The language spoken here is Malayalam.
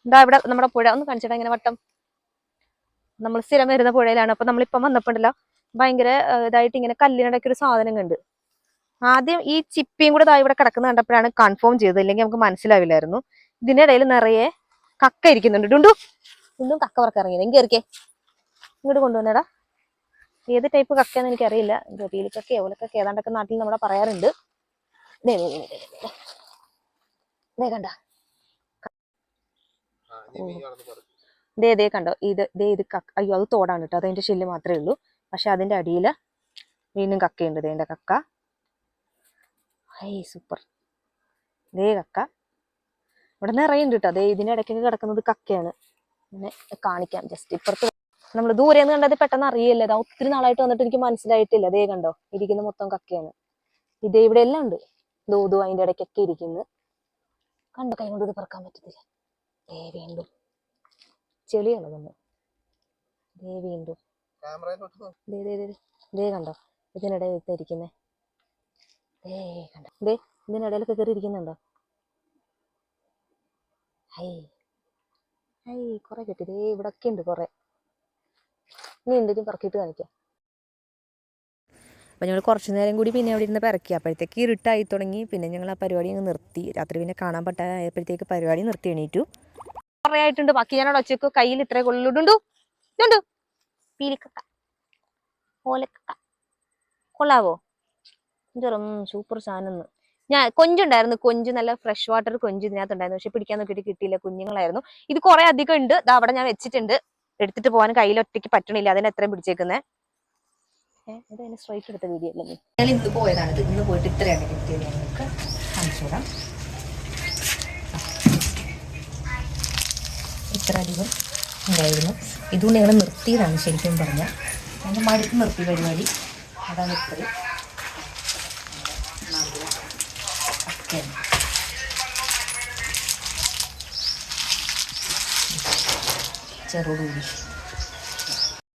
ഇതാ ഇവിടെ നമ്മുടെ പുഴ ഒന്ന് കാണിച്ചിട്ടാ ഇങ്ങനെ വട്ടം. നമ്മൾ സ്ഥിരം വരുന്ന പുഴയിലാണ്. അപ്പൊ നമ്മളിപ്പം വന്നപ്പോണ്ടല്ലോ ഭയങ്കര ഇതായിട്ട് ഇങ്ങനെ കല്ലിനിടയ്ക്ക് ഒരു സാധനം കണ്ട്. ആദ്യം ഈ ചിപ്പിയും കൂടെ ഇവിടെ കിടക്കുന്ന കണ്ടപ്പോഴാണ് കൺഫേം ചെയ്തത്, ഇല്ലെങ്കിൽ നമുക്ക് മനസ്സിലാവില്ലായിരുന്നു. ഇതിന്റെ ഇടയിൽ നിറയെ കക്ക ഇരിക്കുന്നുണ്ട്. ഡുണ്ടു ഡുണ്ടും കക്ക പറക്ക ഇറങ്ങിയത്. എങ്കിൽ ഇറക്കേ ഇങ്ങോട്ട് കൊണ്ടുവന്നേടാ. ഏത് ടൈപ്പ് കക്കയെന്ന് എനിക്കറിയില്ല. പീലിക്കക്ക ഓലക്കൊക്കെ ഏതാണ്ടൊക്കെ നാട്ടിൽ നമ്മളെ പറയാറുണ്ട്. കണ്ട ദേ കണ്ടോ ഇത് കക്ക. അയ്യോ അത് തോടാണ് കേട്ടോ, അതിന്റെ ഷെല്ല് മാത്രമേ ഉള്ളൂ. പക്ഷെ അതിന്റെ അടിയില് വീണ്ടും കക്കയുണ്ട്. ഇതിന്റെ കക്ക സൂപ്പർ. ദേ കക്ക ഇവിടെ നിറയുണ്ട് കേട്ടോ. അതേ ഇതിന്റെ ഇടയ്ക്കൊക്കെ കിടക്കുന്നത് കക്കയാണ്. പിന്നെ കാണിക്കാം ജസ്റ്റ് ഇപ്പുറത്ത്. നമ്മൾ ദൂരെ നിന്ന് കണ്ടത് പെട്ടെന്ന് അറിയില്ല. ഇതാ ഒത്തിരി നാളായിട്ട് വന്നിട്ട് എനിക്ക് മനസ്സിലായിട്ടില്ല. അതേ കണ്ടോ ഇരിക്കുന്ന മൊത്തം കക്കയാണ്. ഇതേ ഇവിടെ എല്ലാം ഉണ്ട്. ദൂതു അതിന്റെ ഇടയ്ക്കൊക്കെ ഇരിക്കുന്നു. കണ്ടോ, കൈ കൊണ്ട് ഇത് പറക്കാൻ പറ്റത്തില്ല. വീണ്ടും ചെളിയുള്ളതൊന്ന്. വീണ്ടും കണ്ടോ ഇതിനിടയിൽ ഇരിക്കുന്നേ. കണ്ടോ ഇതിനിടയിലൊക്കെ കയറി ഇരിക്കുന്നുണ്ടോ? കുറെ കിട്ടി. ഇവിടെ ഒക്കെ ഉണ്ട് കുറെ. ഇനി എന്തെങ്കിലും പറക്കിയിട്ട് കാണിക്കാം. അപ്പം ഞങ്ങൾ കുറച്ച് നേരം കൂടി പിന്നെ അവിടെ ഇരുന്ന് പിറക്കി. അപ്പോഴത്തേക്ക് ഇരുട്ടായി തുടങ്ങി. പിന്നെ ഞങ്ങൾ ആ പരിപാടി അങ്ങ് നിർത്തി. രാത്രി പിന്നെ കാണാൻ പറ്റായപ്പോഴത്തേക്ക് പരിപാടി നിർത്തി എണീറ്റു. കുറേ ആയിട്ടുണ്ട്. ബാക്കി ഞാനോട് ഒച്ചക്ക് കയ്യിൽ ഇത്രേ കൊള്ളിടുണ്ടു. ഇതുണ്ട് പീലിക്കക്ക ഓലക്കക്ക. കൊള്ളാവോ? ചെറും സൂപ്പർ സാധനം. ഞാൻ കൊഞ്ചുണ്ടായിരുന്നു. കൊഞ്ച് നല്ല ഫ്രഷ് വാട്ടർ കൊഞ്ച് ഇതിനകത്തുണ്ടായിരുന്നു. പക്ഷെ പിടിക്കാൻ നോക്കിയിട്ട് കിട്ടിയില്ല. കുഞ്ഞുങ്ങളായിരുന്നു. ഇത് കുറെ അധികം ഉണ്ട്. അവിടെ ഞാൻ വെച്ചിട്ടുണ്ട്. എടുത്തിട്ട് പോകാൻ കയ്യിലൊറ്റയ്ക്ക് പറ്റണില്ല. അതിന് എത്രയും പിടിച്ചേക്കുന്നേ. ഇത് അതിന് സ്ട്രൈറ്റ് എടുത്ത വീഡിയോ അല്ലേ? ഞാൻ ഇന്ന് പോയതാണ്. ഇന്ന് പോയിട്ട് ഇത്രയാണ് കിട്ടിയത്. ഞങ്ങൾക്ക് കാണിച്ചു തരാം. ഇത്ര അധികം ഉണ്ടായിരുന്നു. ഇതുകൊണ്ട് ഞങ്ങൾ നിർത്തിയതാണ് ശരിക്കും പറഞ്ഞാൽ. ഞങ്ങൾ മടുത്ത് നിർത്തി പരിപാടി. അതാണ് ഇത്രയും. ചെറുകൂടി